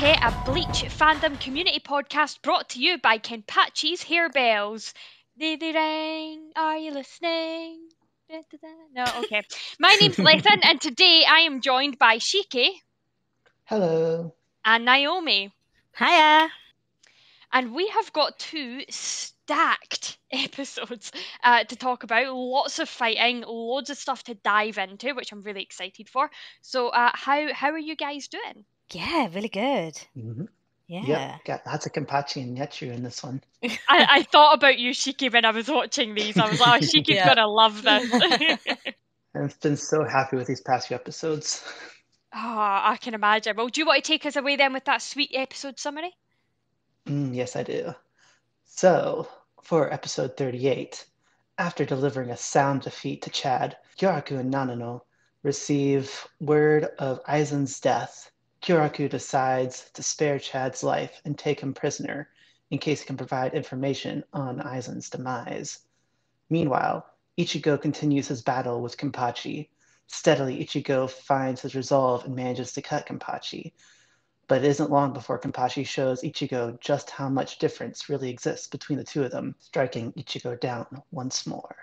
TheSeireitei, a Bleach fandom community podcast brought to you by Kenpatchi's Hair Bells. They ring, are you listening? No, okay. My name's Lethan, and today I am joined by Shiki Hello. and Naomi. Hiya. And we have got two stacked episodes to talk about. Lots of fighting, loads of stuff to dive into, which I'm really excited for. So, how are you guys doing? Yeah, really good. Mm-hmm. Yeah. Yep, got lots of Kenpatchi and Yetru in this one. I thought about you, Shiki, when I was watching these. I was like, oh, Shiki's Yeah. gonna love this. I've been so happy with these past few episodes. Oh, I can imagine. Well, do you want to take us away then with that sweet episode summary? Yes, I do. So, for episode 38, after delivering a sound defeat to Chad, Kyoraku and Nanano receive word of Aizen's death. Kyoraku decides to spare Chad's life and take him prisoner in case he can provide information on Aizen's demise. Meanwhile, Ichigo continues his battle with Kenpachi. Steadily, Ichigo finds his resolve and manages to cut Kenpachi. But it isn't long before Kenpachi shows Ichigo just how much difference really exists between the two of them, striking Ichigo down once more.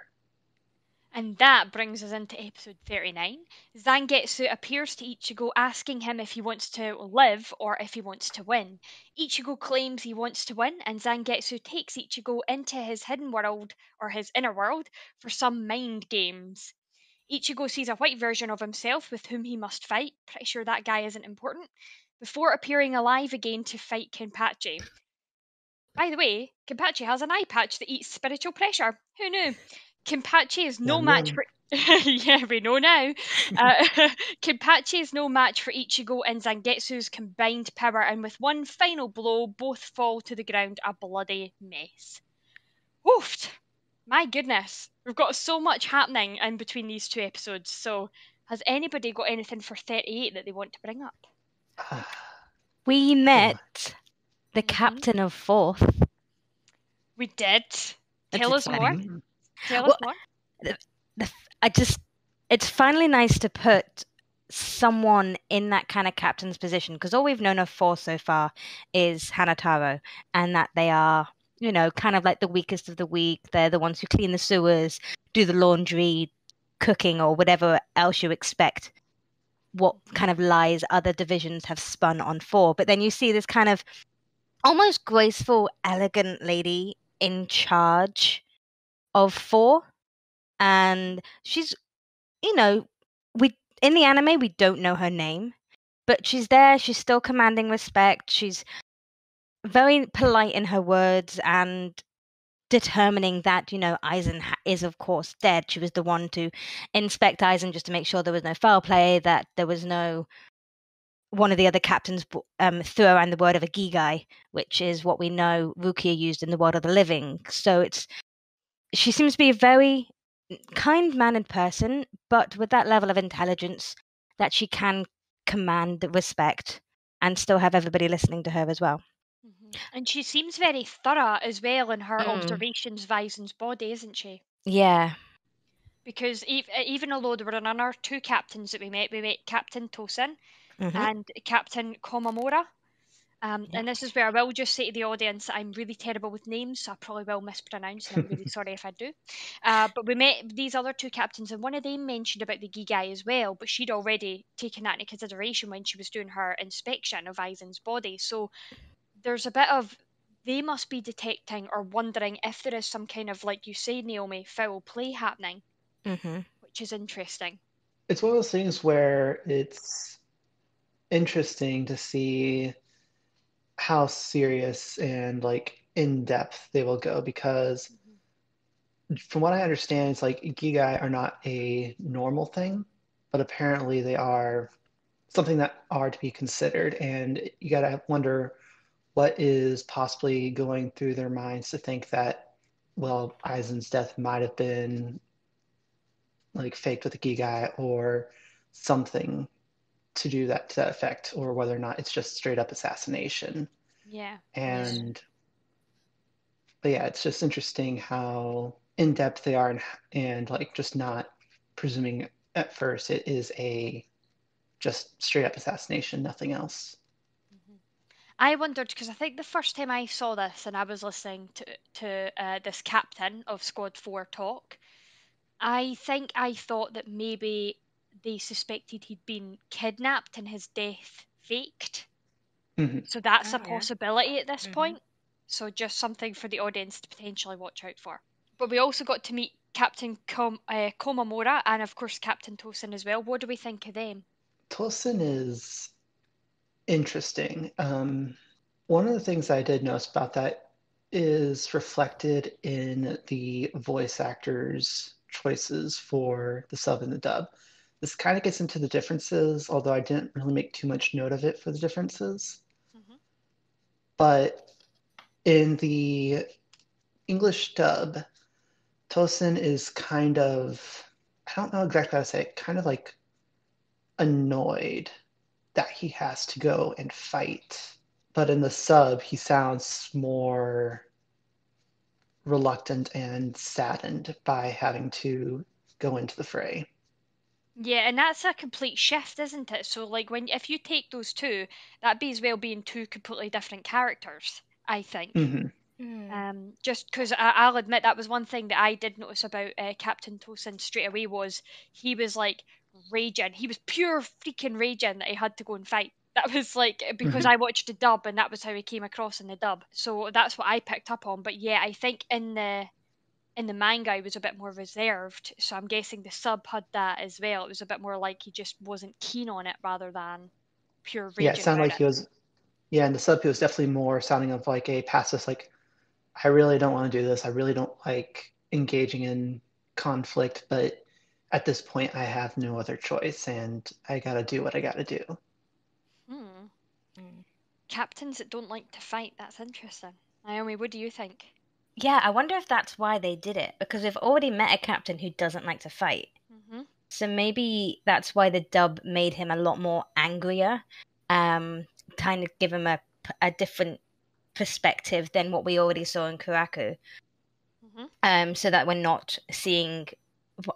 And that brings us into episode 39. Zangetsu appears to Ichigo asking him if he wants to live or if he wants to win. Ichigo claims he wants to win, and Zangetsu takes Ichigo into his hidden world, or his inner world, for some mind games. Ichigo sees a white version of himself with whom he must fight, pretty sure that guy isn't important, before appearing alive again to fight Kenpachi. By the way, Kenpachi has an eye patch that eats spiritual pressure. Who knew? Kenpachi is no Yum, match yum. for. Yeah, we know now. Uh, Kenpachi is no match for Ichigo and Zangetsu's combined power, and with one final blow, both fall to the ground a bloody mess. Woofed! My goodness, we've got so much happening in between these two episodes. So, has anybody got anything for 38 that they want to bring up? We met the Mhm. captain of Fourth. We did. Tell us more. exciting. Tell Well, us more. It's finally nice to put someone in that kind of captain's position, because all we've known of Fourth so far is Hanataro, and that they are, kind of like the weakest of the weak. They're the ones who clean the sewers, do the laundry, cooking, or whatever else you expect. What kind of lies other divisions have spun on Four. But then you see this kind of almost graceful, elegant lady in charge of Four. And she's, we in the anime, we don't know her name, but she's there. She's still commanding respect. She's very polite in her words and determining that, Aizen is, of course, dead. She was the one to inspect Aizen just to make sure there was no foul play, that there was no one of the other captains threw around the word of a Gigai, which is what we know Rukia used in the world of the living. So she seems to be a very kind-mannered person, but with that level of intelligence that she can command the respect and still have everybody listening to her as well. And she seems very thorough as well in her Mm. observations of Aizen's body, isn't she? Yeah. Because even although there were another two captains that we met Captain Tosin Mhm. and Captain Komamura. Yeah. And this is where I will just say to the audience that I'm really terrible with names, so I probably will mispronounce, and I'm really sorry if I do. But we met these other two captains, and one of them mentioned about the Gigai as well, but she'd already taken that into consideration when she was doing her inspection of Aizen's body. So there's a bit of they must be detecting or wondering if there is some kind of, like you say, Naomi, foul play happening, Mhm. which is interesting. It's one of those things where it's interesting to see how serious and like in depth they will go, because from what I understand, it's like Ikigai are not a normal thing, but apparently they are something that are to be considered. And you gotta wonder what is possibly going through their minds to think that, well, Aizen's death might have been like faked with a Ikigai or something to do that to that effect, or whether or not it's just straight up assassination. Yeah. And but yeah, it's just interesting how in depth they are, and like just not presuming at first it is a just straight up assassination, nothing else. Mhm. I wondered because I think the first time I saw this and I was listening to this captain of Squad 4 talk, I think I thought that maybe they suspected he'd been kidnapped and his death faked. Hmm. So that's a Oh, yeah. possibility at this Mhm. point. So just something for the audience to potentially watch out for. But we also got to meet Captain Komamura and of course Captain Tosin as well. What do we think of them? Tosin is interesting. One of the things I did notice about that is reflected in the voice actors' choices for the sub and the dub. This kind of gets into the differences, although I didn't really make too much note of it for the differences. Mm-hmm. But in the English dub, Tosin is kind of, I don't know exactly how to say it, kind of like annoyed that he has to go and fight. But in the sub, he sounds more reluctant and saddened by having to go into the fray. Yeah, and that's a complete shift, isn't it? So like when if you take those two, that'd be as well being two completely different characters, I think. Hmm. Just because I'll admit that was one thing that I did notice about Captain Tosin straight away was he was like raging. He was pure freaking raging that he had to go and fight. That was like because Hmm. I watched the dub and that was how he came across in the dub. So that's what I picked up on. But yeah, I think in the manga he was a bit more reserved. So I'm guessing the sub had that as well. It was a bit more like he just wasn't keen on it rather than pure Yeah, it raging sounded about like it. he was, yeah, in the sub, he was definitely more sounding of like a pacifist, like, I really don't want to do this. I really don't like engaging in conflict, but at this point, I have no other choice and I gotta do what I gotta do. Hmm. Mm. Captains that don't like to fight. That's interesting. Naomi, what do you think? Yeah, I wonder if that's why they did it, because we've already met a captain who doesn't like to fight. Hmm. So maybe that's why the dub made him a lot more angrier, um, kind of give him a different perspective than what we already saw in Kuraku. Hmm. So that we're not seeing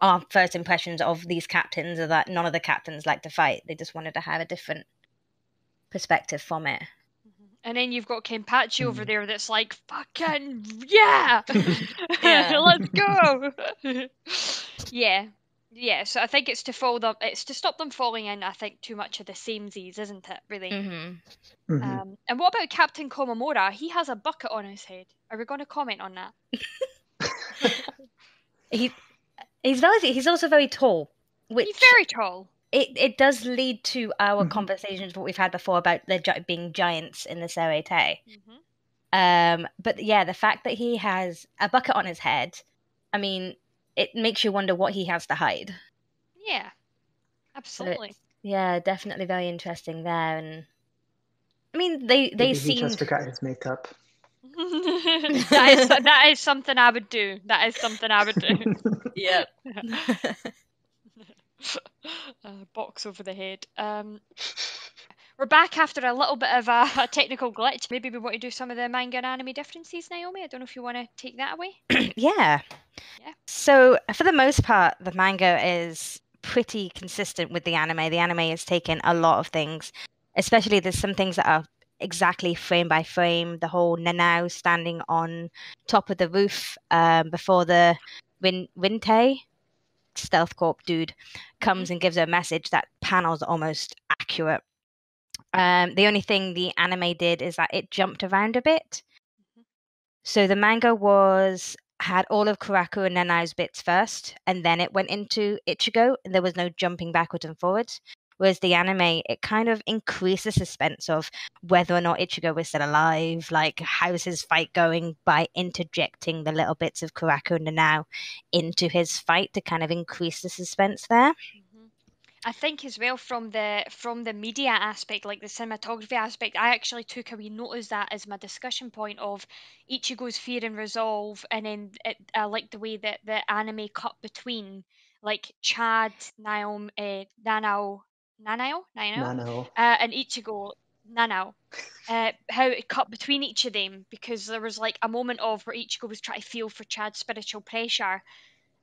our first impressions of these captains are that none of the captains like to fight. They just wanted to have a different perspective from it. And then you've got Kenpatchi over Mm. there that's like, fucking, yeah! Yeah. Let's go! Yeah. Yeah, so I think it's to stop them falling in, I think, too much of the samesies, isn't it, really? Hmm. Hmm. And what about Captain Komamura? He has a bucket on his head. Are we going to comment on that? He he's also very tall, He's which very tall. it does lead to our Hmm. conversations what we've had before about there being giants in the Seireitei. Hmm. But yeah, the fact that he has a bucket on his head, I mean, it makes you wonder what he has to hide. Yeah, So absolutely. it's yeah, definitely very interesting there. And I mean, they Maybe he just seemed forgot his makeup. That is something I would do. That is something I would do. yep. Box over the head. We're back after a little bit of a technical glitch. Maybe we want to do some of the manga and anime differences, Naomi. I don't know if you want to take that away. Yeah. Yeah. So for the most part, the manga is pretty consistent with the anime. The anime has taken a lot of things, especially there's some things that are exactly frame by frame. The whole Nanao standing on top of the roof before the Rintei stealth corp dude Hmm. comes and gives her a message. That panel's almost accurate. The only thing the anime did is that it jumped around a bit. So the manga had all of Kuraku and Nanao's bits first, and then it went into Ichigo, and there was no jumping backwards and forwards. Whereas the anime, it kind of increased the suspense of whether or not Ichigo was still alive, like how's his fight going, by interjecting the little bits of Kuraku and Nanao into his fight to kind of increase the suspense there. Hmm. I think as well from the media aspect, like the cinematography aspect, I actually took a wee notice that as my discussion point of Ichigo's fear and resolve, and then I like the way that the anime cut between like Chad, Naomi, Nanao, Nano. and Ichigo, Nanao. How it cut between each of them because there was like a moment of where Ichigo was trying to feel for Chad's spiritual pressure,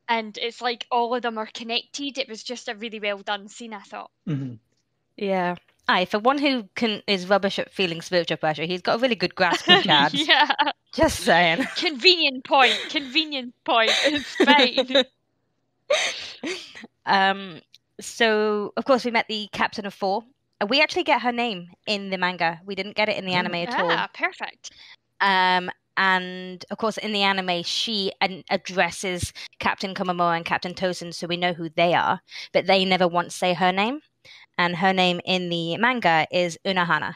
and it's like all of them are connected. It was just a really well done scene, I thought. Hmm. Yeah. Aye, for one who is rubbish at feeling spiritual pressure, he's got a really good grasp of Chads. Yeah. Just saying. Convenient point. It's fine. So of course we met the captain of 4. We actually get her name in the manga. We didn't get it in the anime at all. Perfect. And of course in the anime she addresses Captain Komomoa and Captain Tosin, so we know who they are, but they never once say her name. And her name in the manga is Unohana,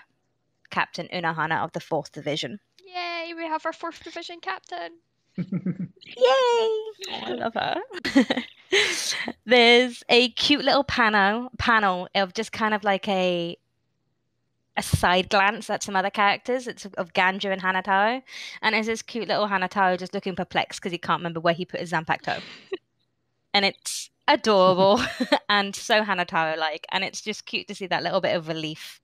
Captain Unohana of the 4th Division. Yay, we have our 4th Division captain. Yay! Oh, I love her. There's a cute little panel of just kind of like a side glance at some other characters. It's of Ganju and Hanataro. And there's this cute little Hanataro just looking perplexed because he can't remember where he put his Zanpakuto. And it's adorable and so Hanataro-like. And it's just cute to see that little bit of relief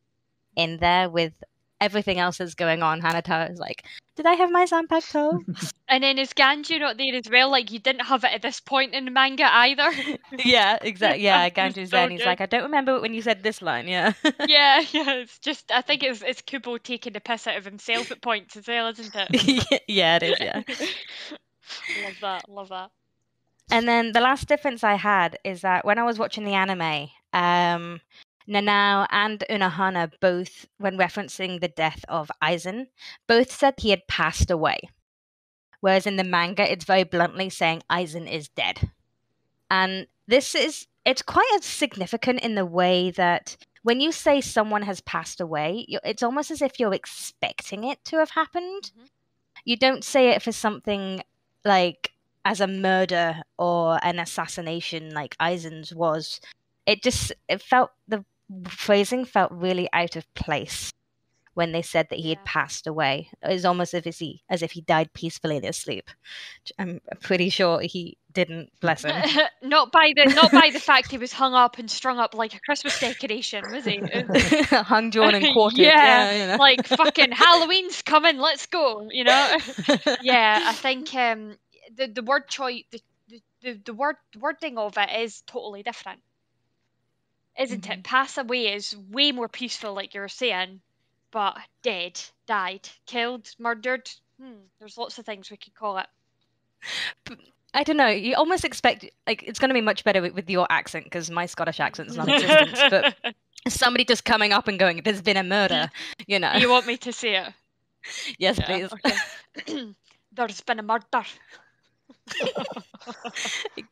in there with everything else that's going on. Hanataro is like, did I have my Zanpakuto? And then is Ganju not there as well? Like, you didn't have it at this point in the manga either. Yeah, exactly. Yeah, Ganju's there and he's like, I don't remember it when you said this line, yeah. Yeah, it's just, I think it's Kubo taking the piss out of himself at points as well, isn't it? Yeah, it is, yeah. Love that. And then the last difference I had is that when I was watching the anime, Nanao and Unohana both, when referencing the death of Aizen, both said he had passed away. Whereas in the manga, it's very bluntly saying Aizen is dead. And it's quite significant in the way that when you say someone has passed away, it's almost as if you're expecting it to have happened. Mm-hmm. You don't say it for something like as a murder or an assassination like Aizen's was. The phrasing felt really out of place when they said that he had passed away. It was almost as if he died peacefully in his sleep. I'm pretty sure he didn't, bless him. not by the fact he was hung up and strung up like a Christmas decoration, was he? Hung, drawn, and quartered. Yeah, you know. Like fucking Halloween's coming, let's go, you know? Yeah, I think the word choice, the wording of it is totally different. Isn't it? Pass away is way more peaceful, like you were saying, but dead, died, killed, murdered. There's lots of things we could call it. I don't know. You almost expect it's going to be much better with your accent because my Scottish accent is non-existent. But somebody just coming up and going, "There's been a murder," you know. You want me to say it? Yes, please. Okay. There's been a murder.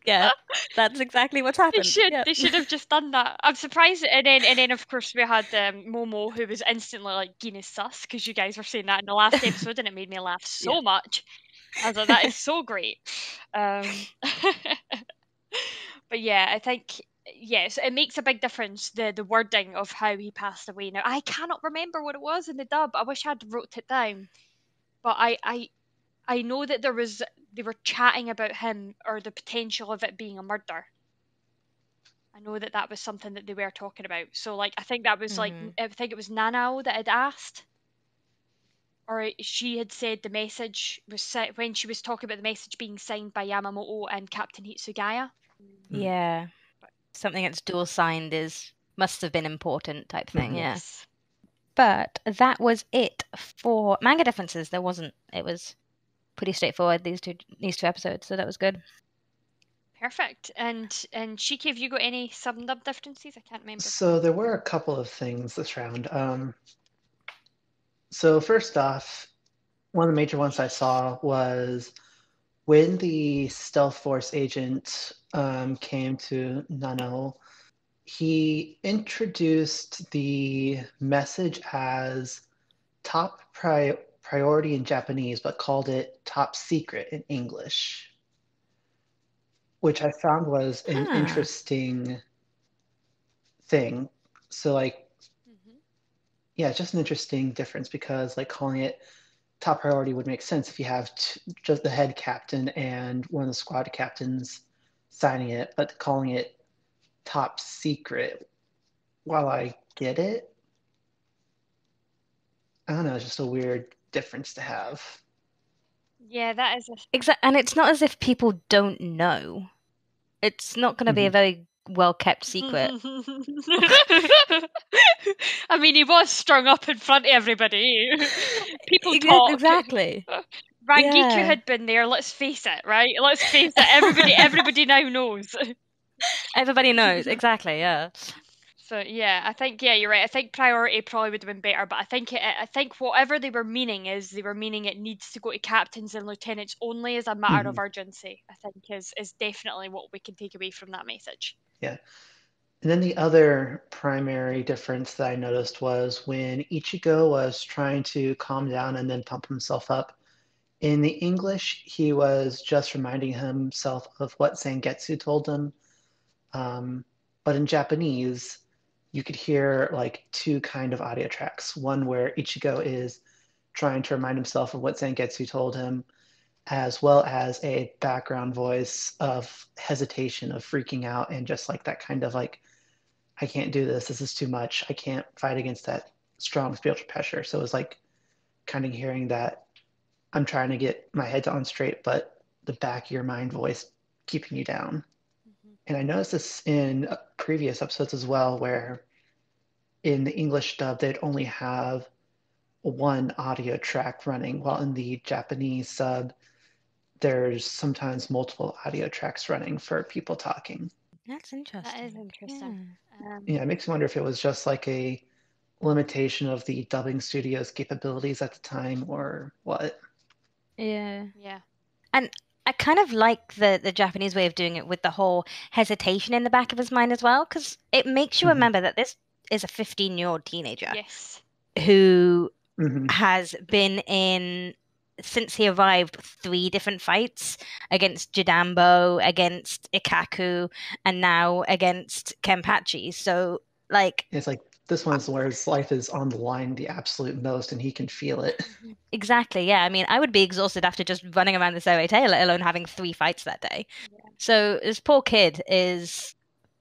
Yeah, that's exactly what's happened. They should have just done that. I'm surprised. And then of course we had Momo, who was instantly like Guinness sus, because you guys were saying that in the last episode, and it made me laugh so much. I was like, that is so great. But yeah, I think yes, it makes a big difference, the wording of how he passed away. Now I cannot remember what it was in the dub. I wish I'd wrote it down, but I know that they were chatting about him or the potential of it being a murder. I know that was something that they were talking about. So like I think that was like I think it was Nanao that had asked, or she had said the message was when she was talking about the message being signed by Yamamoto and Captain Hitsugaya. Yeah, something that's dual signed must have been important type thing. Yes. But that was it for manga differences. It was pretty straightforward, these two episodes, so that was good. Perfect. And Shiki, have you got any summed up differences? I can't remember. So there were a couple of things this round. So first off, one of the major ones I saw was when the Stealth Force agent came to Nano, he introduced the message as top priority in Japanese, but called it top secret in English, which I found was an interesting thing. So like, yeah, it's just an interesting difference, because like calling it top priority would make sense if you have just the head captain and one of the squad captains signing it, but calling it top secret, while I get it, I don't know, it's just a weird difference to have. Yeah, that is exactly, and it's not as if people don't know. It's not going to be a very well-kept secret. I mean, he was strung up in front of everybody. People talk. Exactly. Rangiku Yeah. had been there, let's face it, right? Let's face it, everybody now knows. Everybody knows, exactly, yeah. So yeah, I think you're right. I think priority probably would have been better, but I think whatever they were meaning is they were meaning it needs to go to captains and lieutenants only as a matter of urgency. I think is definitely what we can take away from that message. Yeah. And then the other primary difference that I noticed was when Ichigo was trying to calm down and then pump himself up. In the English, he was just reminding himself of what Zangetsu told him. But in Japanese, you could hear like two kind of audio tracks. One where Ichigo is trying to remind himself of what Zangetsu told him, as well as a background voice of hesitation, of freaking out, and just like that kind of like, I can't do this. This is too much. I can't fight against that strong spiritual pressure. So it was like kind of hearing that I'm trying to get my head on straight, but the back of your mind voice keeping you down. And I noticed this in previous episodes as well, where in the English dub, they'd only have one audio track running, while in the Japanese sub, there's sometimes multiple audio tracks running for people talking. That's interesting. That is interesting. Yeah, it makes me wonder if it was just like a limitation of the dubbing studio's capabilities at the time or what. Yeah. Yeah. And I kind of like the Japanese way of doing it with the whole hesitation in the back of his mind as well, because it makes you remember that this is a 15-year-old teenager Yes. who has been in, since he arrived, 3 different fights against Jidambo, against Ikaku, and now against Kenpatchi. So, like... It's like, this one's where his life is on the line the absolute most, and he can feel it. Exactly, yeah. I mean, I would be exhausted after just running around the Seireitei, let alone having 3 fights that day. Yeah. So this poor kid is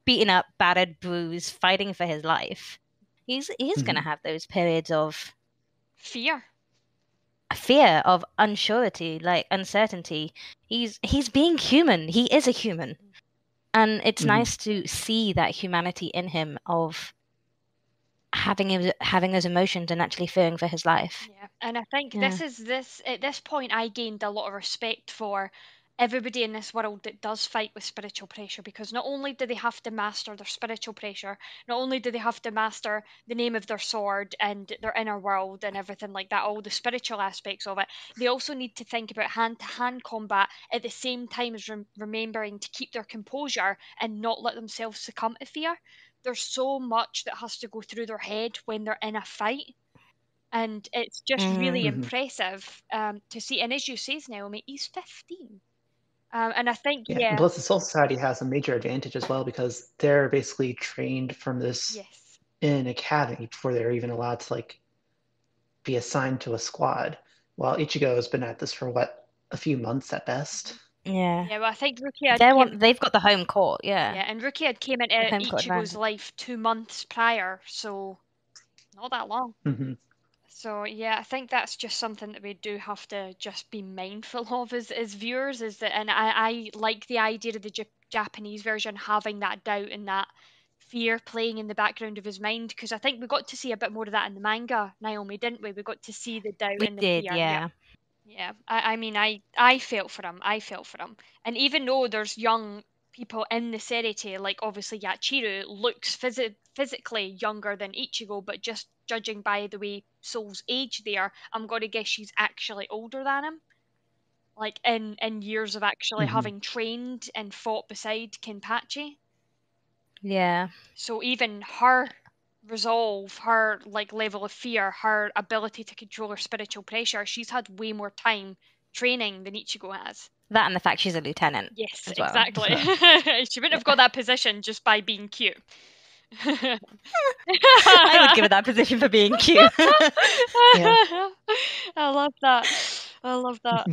beaten up, battered, bruised, fighting for his life. He's going to have those periods of fear, of unsurety, like uncertainty. He's being human. He is a human. And it's nice to see that humanity in him of having those emotions and actually fearing for his life. Yeah, and I think this at this point I gained a lot of respect for everybody in this world that does fight with spiritual pressure, because not only do they have to master their spiritual pressure, not only do they have to master the name of their sword and their inner world and everything like that, all the spiritual aspects of it, they also need to think about hand-to-hand combat at the same time as remembering to keep their composure and not let themselves succumb to fear. There's so much that has to go through their head when they're in a fight. And it's just really impressive to see. And as you say, Naomi, he's 15. And I think, And plus the Soul Society has a major advantage as well, because they're basically trained from this in academy before they're even allowed to like be assigned to a squad. While Ichigo has been at this for a few months at best. Yeah. Yeah, well, I think Rukia they've got the home court, yeah. Yeah, and Rukia had came into Ichigo's life 2 months prior, so not that long. So yeah, I think that's just something that we do have to just be mindful of as viewers, is that, and I like the idea of the Japanese version having that doubt and that fear playing in the background of his mind, because I think we got to see a bit more of that in the manga, Naomi, didn't we? We got to see the doubt and the fear. Yeah. Yeah, I mean, I felt for him. And even though there's young people in the Seireitei, like obviously Yachiru looks physically younger than Ichigo, but just judging by the way Soul's age there, I'm going to guess she's actually older than him. Like in years of actually having trained and fought beside Kenpatchi. Yeah. So even her resolve, her like level of fear, her ability to control her spiritual pressure, she's had way more time training than Ichigo has. That and the fact she's a lieutenant. Yes, as well. exactly. She wouldn't have got that position just by being cute. I would give her that position for being cute. I love that.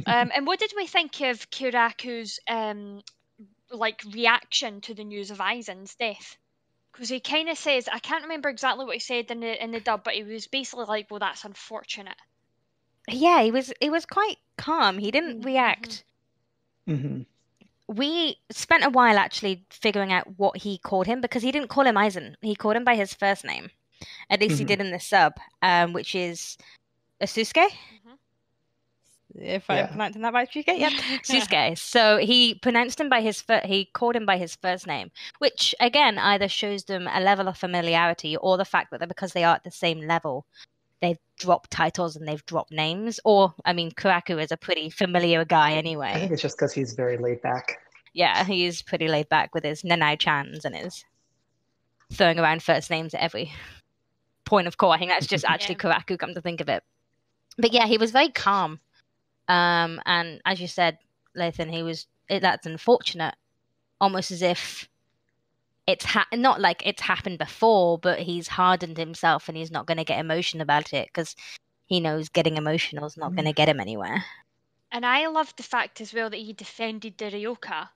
And what did we think of Kiraku's like reaction to the news of Aizen's death? Because he kind of says, I can't remember exactly what he said in the dub, but he was basically like, "Well, that's unfortunate." Yeah, he was quite calm. He didn't react we spent a while actually figuring out what he called him because he didn't call him Aizen. He called him by his first name. At least he did in the sub, which is Asusuke. If I'm pronouncing that right, Shiki? Yep, Susuke. So he pronounced him by he called him by his first name, which again either shows them a level of familiarity or the fact that because they are at the same level, they've dropped titles and they've dropped names. Or, I mean, Kuraku is a pretty familiar guy anyway. I think it's just because he's very laid back. Yeah, he's pretty laid back with his Nanai-chans and his throwing around first names at every point of call. I think that's just actually Kuraku, come to think of it. But yeah, he was very calm. And as you said, Lethan, that's unfortunate, almost as if it's not like it's happened before, but he's hardened himself and he's not going to get emotional about it because he knows getting emotional is not going to get him anywhere. And I loved the fact as well that he defended the Ryoka.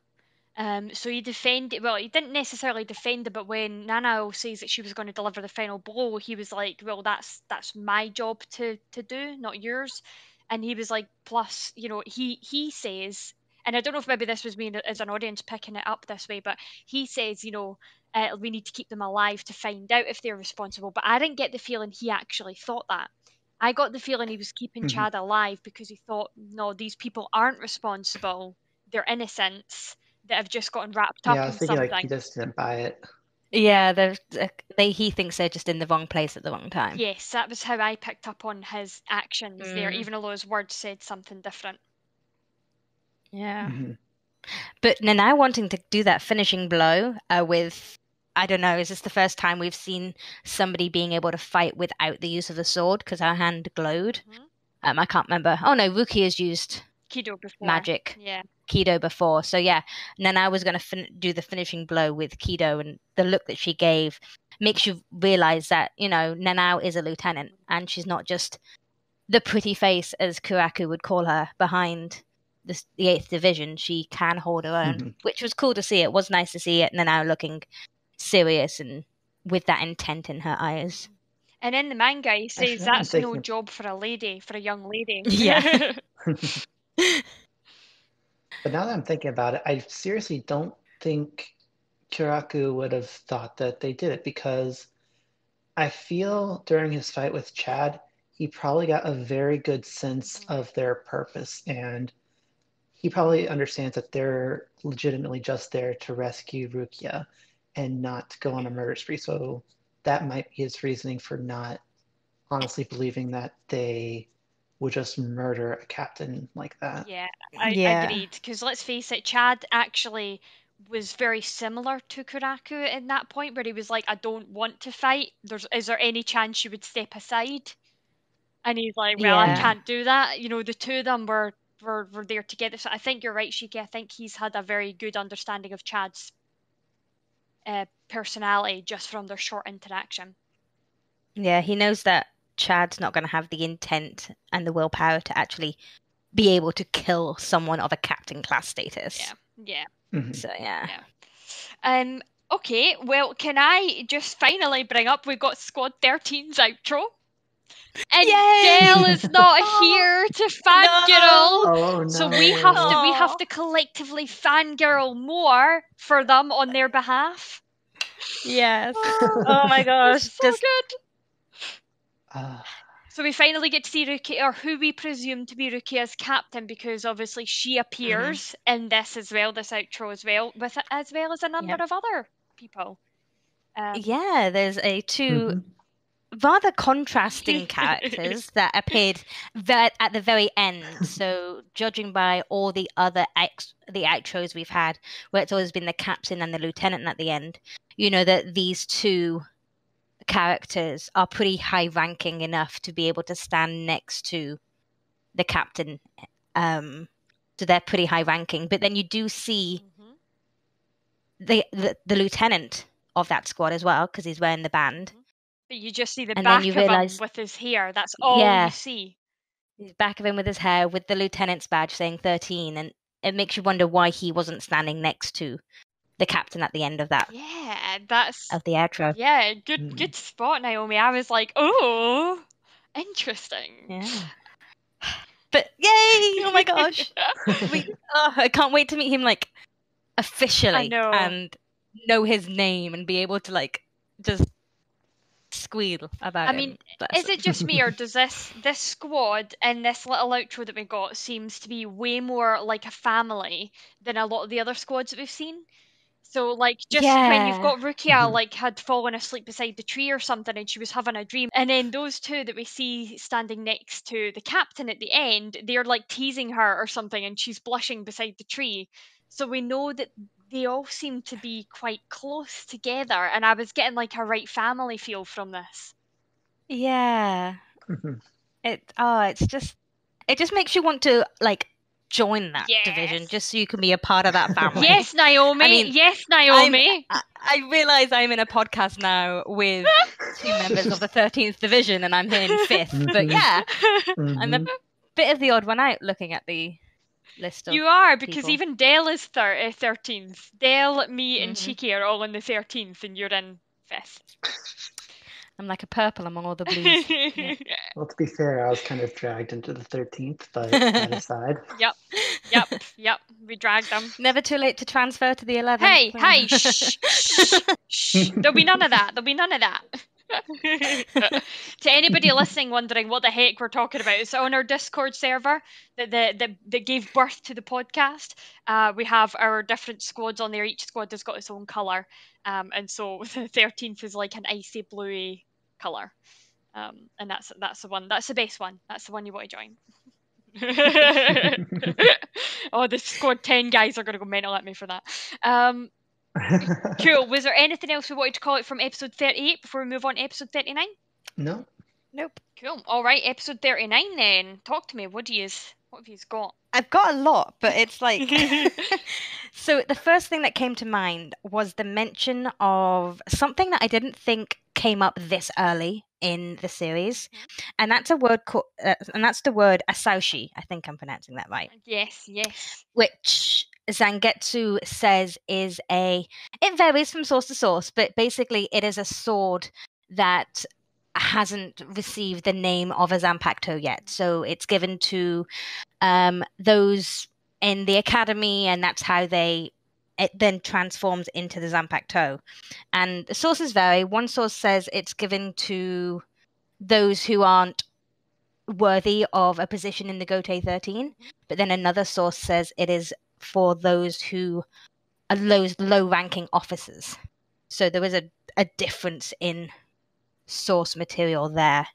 So he didn't necessarily defend it, but when Nanao says that she was going to deliver the final blow, he was like, well, that's my job to do, not yours. And he was like, plus, he says, and I don't know if maybe this was me as an audience picking it up this way, but he says, we need to keep them alive to find out if they're responsible. But I didn't get the feeling he actually thought that. I got the feeling he was keeping Chad alive because he thought, no, these people aren't responsible. They're innocents that have just gotten wrapped up I in was thinking something. like he just didn't buy it. Yeah, he thinks they're just in the wrong place at the wrong time. Yes, that was how I picked up on his actions there, even though his words said something different. Yeah. But now wanting to do that finishing blow with, I don't know, is this the first time we've seen somebody being able to fight without the use of the sword because her hand glowed? I can't remember. Oh no, Ruki has used Kido before. Magic. Yeah. Kido before. So yeah, Nanao was going to do the finishing blow with Kido, and the look that she gave makes you realize that, Nanao is a lieutenant and she's not just the pretty face, as Kuraku would call her, behind the 8th Division. She can hold her own, which was cool to see. It was nice to see it Nanao looking serious and with that intent in her eyes. And in the manga, he says that's no job for a young lady. Yeah. But now that I'm thinking about it, I seriously don't think Kuraku would have thought that they did it because I feel during his fight with Chad, he probably got a very good sense of their purpose, and he probably understands that they're legitimately just there to rescue Rukia and not go on a murder spree. So that might be his reasoning for not honestly believing that they would just murder a captain like that. Yeah, I agreed. Because let's face it, Chad actually was very similar to Kuraku in that point where he was like, I don't want to fight. Is there any chance you would step aside? And he's like, well, I can't do that. The two of them were there together. So I think you're right, Shiki. I think he's had a very good understanding of Chad's personality just from their short interaction. Yeah, he knows that Chad's not going to have the intent and the willpower to actually be able to kill someone of a captain class status. Yeah. So, yeah. Okay, well, can I just finally bring up, we've got Squad 13's outro? And Del is not here to fangirl. Oh, no. So we have to collectively fangirl more for them on their behalf. Yes. Oh my gosh. So good. So we finally get to see Rukia, or who we presume to be Rukia's captain, because obviously she appears in this as well, this outro as well, as well as a number of other people. There's two rather contrasting characters that appeared at the very end. So judging by all the other the outros we've had, where it's always been the captain and the lieutenant at the end, that these two characters are pretty high ranking enough to be able to stand next to the captain. So they're pretty high ranking. But then you do see the lieutenant of that squad as well, because he's wearing the band. But you just see the back of him with his hair. That's all you see. The back of him with his hair, with the lieutenant's badge saying 13, and it makes you wonder why he wasn't standing next to the captain at the end of that. Yeah, that's of the outro. Yeah, good spot, Naomi. I was like, oh, interesting. Yeah. But yay! Oh my gosh! I can't wait to meet him officially know. and know his name and be able to like just squeal about him. mean, is it just me, or does this squad and this little outro that we got seems to be way more like a family than a lot of the other squads that we've seen? So, like, just when you've got Rukia, like, had fallen asleep beside the tree or something and she was having a dream, and then those two that we see standing next to the captain at the end, they're, like, teasing her or something and she's blushing beside the tree. So we know that they all seem to be quite close together, and I was getting, like, a right family feel from this. Yeah. It just makes you want to, like, join that division Yes. just so you can be a part of that family. Yes, Naomi. I mean, yes, Naomi. I realize I'm in a podcast now with 2 members of the 13th division and I'm here in 5th. But yeah, I'm a bit of the odd one out looking at the list of You are, because people. even Dell is 13th. Dell, me, and Shiki are all in the 13th, and you're in 5th. I'm like a purple among all the blues. Yeah. Well, to be fair, I was kind of dragged into the 13th, but that aside. Yep. We dragged them. Never too late to transfer to the 11th. Hey, shh. There'll be none of that. To anybody listening wondering what the heck we're talking about, so on our Discord server that gave birth to the podcast, we have our different squads on there. Each squad has got its own colour, and so the 13th is like an icy bluey colour, and that's the one. That's the best one. That's the one you want to join. Oh, the squad 10 guys are going to go mental at me for that. Cool. Was there anything else we wanted to call out from episode 38 before we move on to episode 39? No. Nope. Cool. All right, episode 39 then. Talk to me. What have you got? I've got a lot, but it's like... So the first thing that came to mind was the mention of something that I didn't think came up this early in the series, and that's the word asaushi. I think I'm pronouncing that right. Yes. Which Zangetsu says is it varies from source to source, but basically it is a sword that hasn't received the name of a Zanpakuto yet. So it's given to those in the academy, and that's how it then transforms into the Zanpakuto. And the sources vary. One source says it's given to those who aren't worthy of a position in the Gotei 13, but then another source says it is for those who are those low-ranking officers. So there was a difference in source material there.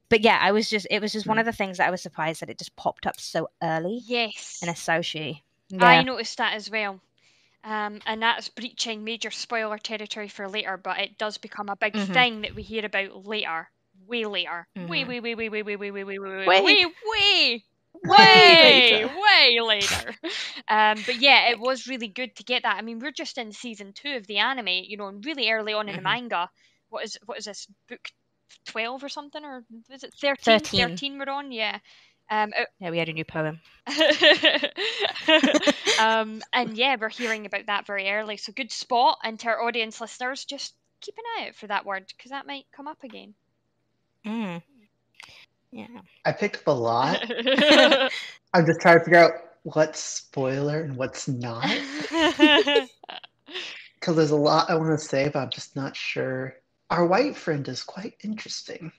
But yeah, it was just one of the things that I was surprised that it just popped up so early. Yes. In Asaushi. Yeah. I noticed that as well. And that's breaching major spoiler territory for later, but it does become a big thing that we hear about later. Way later. Way later. But yeah, it was really good to get that. I mean, we're just in season 2 of the anime, and really early on in the manga. What is this, book 12 or something, or is it 13? 13 we're on, yeah. Yeah, we had a new poem. And yeah, we're hearing about that very early. So good spot, and to our audience listeners, just keep an eye out for that word, because that might come up again. Yeah. I picked up a lot. I'm just trying to figure out what's spoiler and what's not. Because there's a lot I want to say, but I'm just not sure. Our white friend is quite interesting.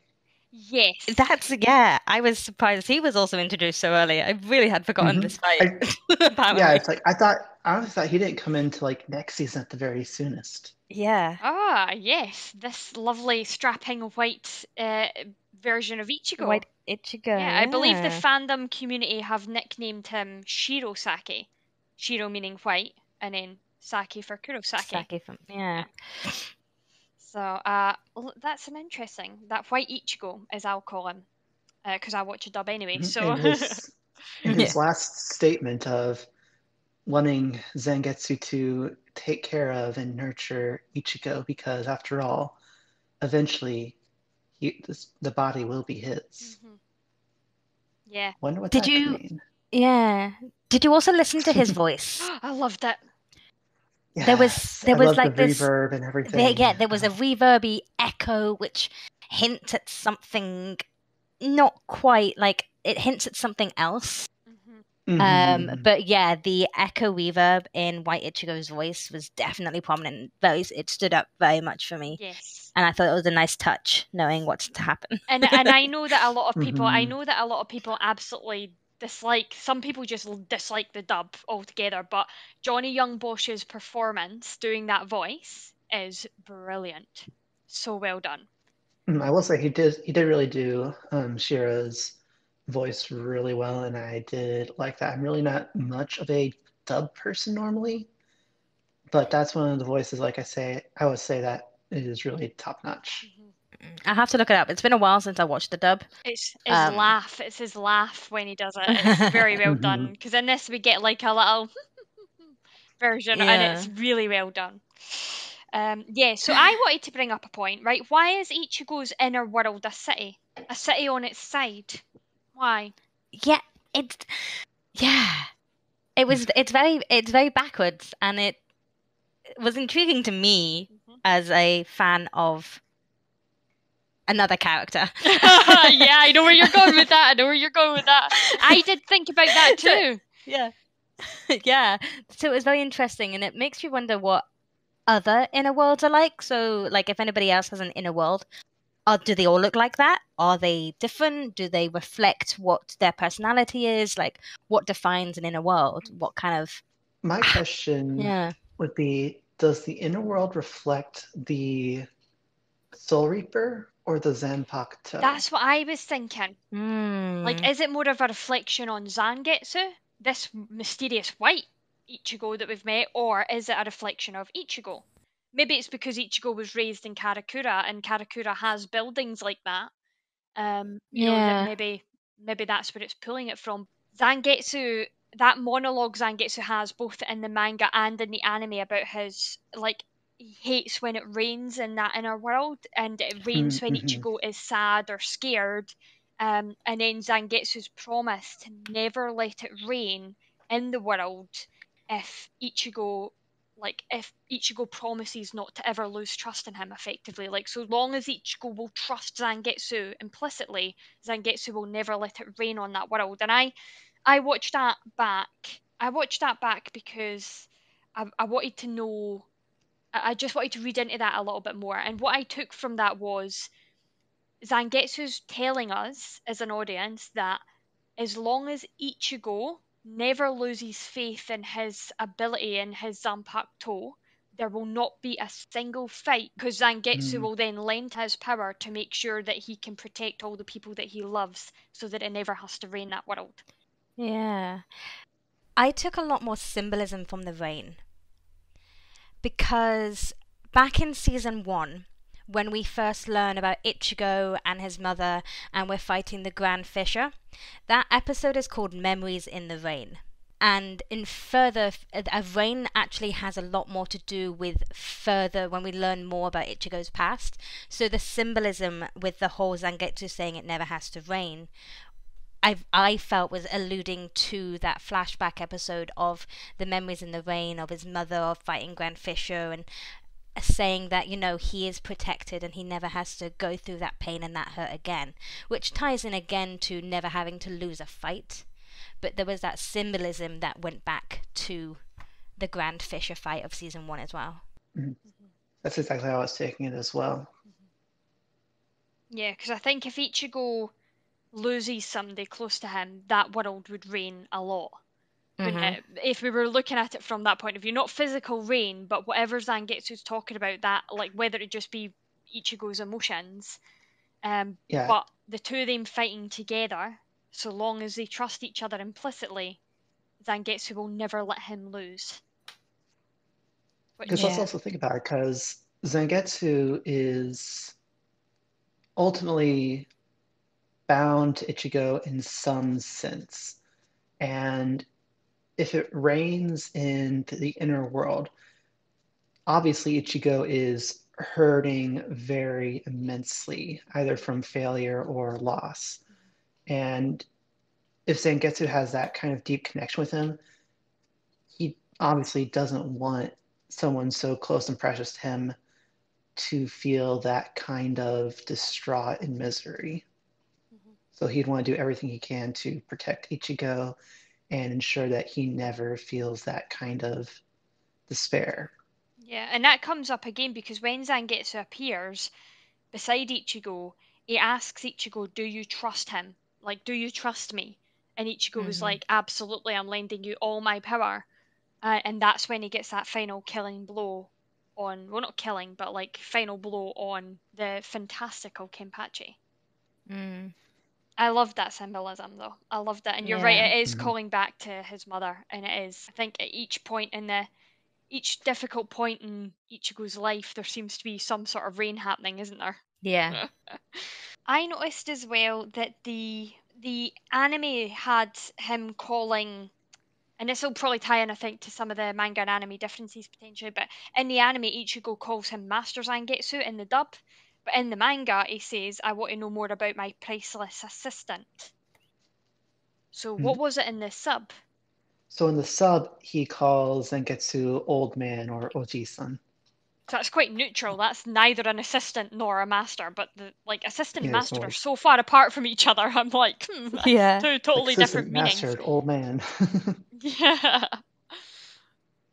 Yes. I was surprised he was also introduced so early. I really had forgotten this fight. It's like I honestly thought he didn't come into like next season at the very soonest. Yeah. Ah, yes. This lovely strapping white version of Ichigo. White Ichigo. Yeah, I believe the fandom community have nicknamed him Shirosake. Shiro meaning white, and then Sake for Kurosake. Yeah. So that's an interesting, that white Ichigo, as I'll call him, because I watch a dub anyway. So in his last statement of wanting Zangetsu to take care of and nurture Ichigo, because after all, eventually the body will be his. Yeah. Wonder what that could mean. Yeah. Did you also listen to his voice? I loved it. Yes, there was like the reverb and everything. There was a reverby echo which hints at something not quite, like it hints at something else. Mm-hmm. But yeah, the echo reverb in White Ichigo's voice was definitely prominent. It stood up very much for me, Yes. and I thought it was a nice touch, knowing what's to happen. And I know that a lot of people Mm-hmm. absolutely dislike, some people just dislike the dub altogether, but Johnny Young Bosch's performance doing that voice is brilliant. So well done. I will say he did really do Shira's voice really well, and I did like that. I'm really not much of a dub person normally, but that's one of the voices, like I would say that is really top notch. Mhm. I have to look it up. It's been a while since I watched the dub. It's his Um, laugh. It's his laugh when he does it. It's very well Mm-hmm. done. Because in this we get like a little version, and it's yeah. really well done. Yeah. So I wanted to bring up a point, right? Why is Ichigo's inner world a city on its side? Why? Yeah, it's yeah. It's very backwards, and it was intriguing to me Mhm. as a fan of another character. Yeah, I know where you're going with that. I know where you're going with that. I did think about that So, too. yeah. Yeah. So it was very interesting, and it makes you wonder what other inner worlds are like. So, like, if anybody else has an inner world, do they all look like that? Are they different? Do they reflect what their personality is? Like, what defines an inner world? What kind of My question yeah. would be, does the inner world reflect the Soul Reaper or the Zanpakuto? That's what I was thinking. Like, Hmm. is it more of a reflection on Zangetsu, this mysterious white Ichigo that we've met, or is it a reflection of Ichigo? Maybe it's because Ichigo was raised in Karakura, and Karakura has buildings like that. That Yeah. maybe that's where it's pulling it from. Zangetsu, that monologue Zangetsu has both in the manga and in the anime about his, like, he hates when it rains in that inner world, and it rains when Mm-hmm. Ichigo is sad or scared. And then Zangetsu's promise to never let it rain in the world if Ichigo, like, if Ichigo promises not to ever lose trust in him, effectively. Like, so long as Ichigo will trust Zangetsu implicitly, Zangetsu will never let it rain on that world. And I watched that back. I watched that back because I wanted to know. I just wanted to read into that a little bit more. And what I took from that was Zangetsu's telling us as an audience that as long as Ichigo never loses faith in his ability in his Zanpakuto, there will not be a single fight because Zangetsu will then lend his power to make sure that he can protect all the people that he loves so that it never has to rain that world. Yeah. I took a lot more symbolism from the rain because back in season 1, when we first learn about Ichigo and his mother and we're fighting the Grand Fisher, that episode is called Memories in the Rain. And in further, rain actually has a lot more to do with further when we learn more about Ichigo's past. So the symbolism with the whole Zangetsu saying it never has to rain I felt was alluding to that flashback episode of the memories in the rain of his mother of fighting Grand Fisher and saying that he is protected and he never has to go through that pain and that hurt again, which ties in again to never having to lose a fight. But there was that symbolism that went back to the Grand Fisher fight of season 1 as well. Mm-hmm. That's exactly how I was taking it as well. Yeah, because I think if Ichigo loses somebody close to him, that world would rain a lot. Wouldn't Mm-hmm. it? If we were looking at it from that point of view, not physical rain, but whatever Zangetsu's talking about, that, like, whether it just be Ichigo's emotions, Yeah, but the two of them fighting together, so long as they trust each other implicitly, Zangetsu will never let him lose. because Which, let's Yeah. also think about it, because Zangetsu is ultimately bound to Ichigo in some sense. And if it rains in the inner world, obviously Ichigo is hurting very immensely, either from failure or loss. And if Zangetsu has that kind of deep connection with him, he obviously doesn't want someone so close and precious to him to feel that kind of distraught and misery. Mhm. So he'd want to do everything he can to protect Ichigo and ensure that he never feels that kind of despair. Yeah, and that comes up again because when Zangetsu appears beside Ichigo, he asks Ichigo, "Do you trust him? Like, do you trust me?" And Ichigo was Mm-hmm. like, "Absolutely, I'm lending you all my power." And that's when he gets that final killing blow on, well, not killing, but like final blow on the fantastical Kenpatchi. Mm. I loved that symbolism though. I loved it. And you're right, Yeah. it is Mhm. calling back to his mother. And it is, I think, at each point in each difficult point in Ichigo's life, there seems to be some sort of rain happening, isn't there? Yeah. I noticed as well that the anime had him calling, and this will probably tie in, I think, to some of the manga and anime differences potentially, but in the anime, Ichigo calls him Master Zangetsu in the dub, but in the manga, he says, "I want to know more about my priceless assistant." So what Mhm. was it in the sub? So in the sub, he calls Zenketsu old man or Oji-san. So that's quite neutral. That's neither an assistant nor a master, but the like assistant and Yeah, it's master more are like so far apart from each other. I'm like, that's Yeah. two totally different assistant meanings. mastered old man. Yeah.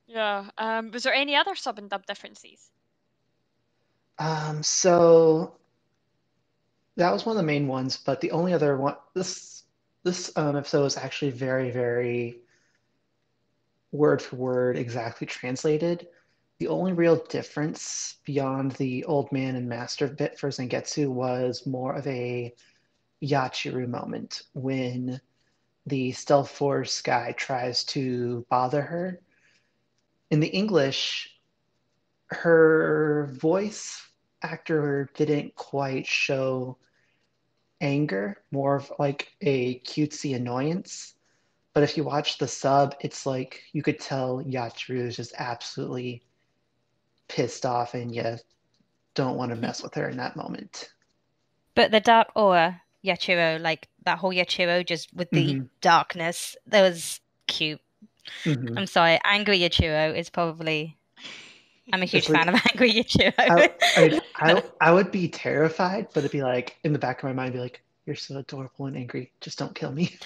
Yeah. Was there any other sub and dub differences? So that was one of the main ones, but the only other one this episode was actually very, very word for word exactly translated. The only real difference beyond the old man and master bit for Zangetsu was more of a Yachiru moment when the Stealth Force guy tries to bother her. In the English, her voice actor didn't quite show anger, more of like a cutesy annoyance. But if you watch the sub, it's like you could tell Yachiru is just absolutely pissed off and you don't want to mess with her in that moment. But the dark aura, Yachiro, like that whole Yachiro just with the Mm-hmm. darkness, that was cute. Mm-hmm. I'm sorry, angry Yachiro is probably. I'm a huge It's fan like of angry I, Yachiro. I mean, I would be terrified, but it'd be like in the back of my mind, be like, "You're so adorable and angry. Just don't kill me."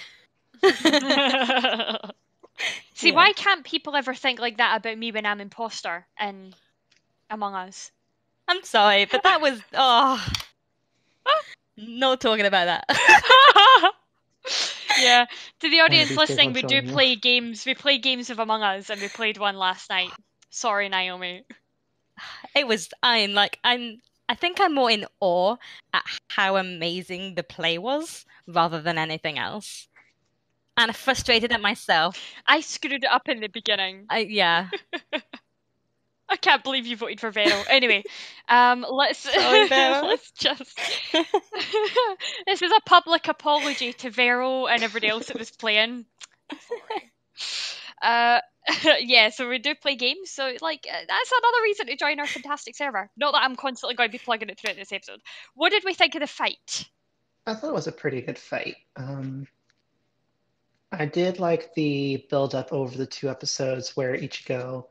See, Yeah. why can't people ever think like that about me when I'm imposter in Among Us? I'm sorry, but that was not talking about that. Yeah, to the One of audience these days, I'll listening, we do join you. play games. We play games of Among Us, and we played one last night. Sorry, Naomi. It was I think I'm more in awe at how amazing the play was rather than anything else. And frustrated at myself. I screwed it up in the beginning. Yeah. I can't believe you voted for Vero. Anyway, let's Sorry, Vera. let's just. This is a public apology to Vero and everybody else that was playing. Sorry. Uh, yeah, so we do play games. So like that's another reason to join our fantastic server. Not that I'm constantly going to be plugging it throughout this episode. What did we think of the fight? I thought it was a pretty good fight. I did like the build up over the two episodes where Ichigo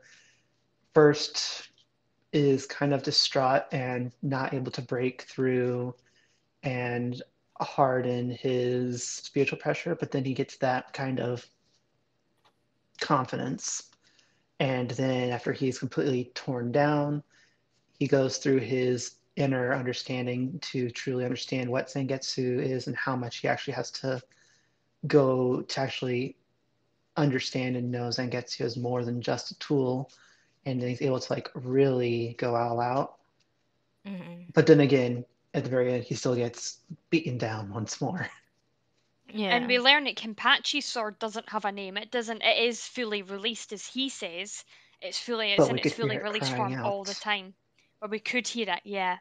first is kind of distraught and not able to break through and harden his spiritual pressure, but then he gets that kind of confidence. And then after he's completely torn down, he goes through his inner understanding to truly understand what Zangetsu is and how much he actually has to go to actually understand and know Zangetsu is more than just a tool. And then he's able to like really go all out. Mhm. But then again, at the very end, he still gets beaten down once more. And Yeah. we learn that Kenpachi's sword doesn't have a name. It doesn't. It is fully released, as he says. It's But in we its could hear fully it released crying form all the out. time. But we could hear it, yeah.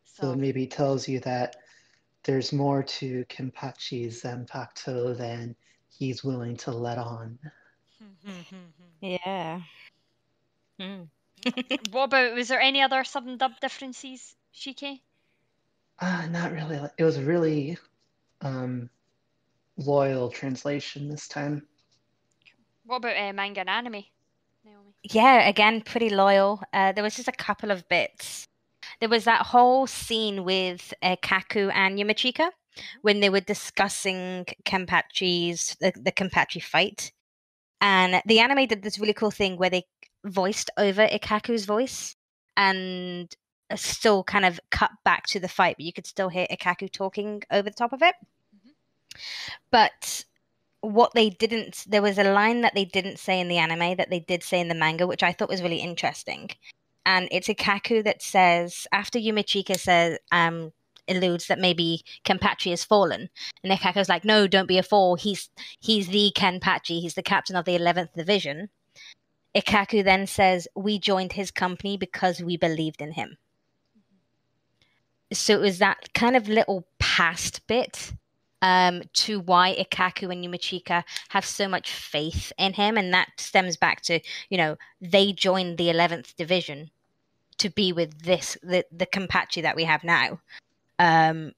So So maybe it tells you that there's more to Kenpachi's Zanpakuto than he's willing to let on. Yeah. Mm. what about, was there any other sub and dub differences, Shiki? Not really. It was really um, loyal translation this time. What about manga and anime, Naomi? Yeah, again, pretty loyal. There was just a couple of bits. There was that whole scene with Kaku and Yamachika when they were discussing the Kenpachi fight. And the anime did this really cool thing where they voiced over Ikaku's voice and still kind of cut back to the fight, but you could still hear Ikaku talking over the top of it. But what they didn't, there was a line that they didn't say in the anime that they did say in the manga, which I thought was really interesting. And it's Ikaku that says, after Yumichika says, alludes that maybe Kenpatchi has fallen. And Ikaku's like, no, don't be a fool. He's the Kenpatchi. He's the captain of the 11th Division. Ikaku then says, we joined his company because we believed in him. So it was that kind of little past bit to why Ikaku and Yumichika have so much faith in him. And that stems back to, they joined the 11th Division to be with the Kenpatchi that we have now.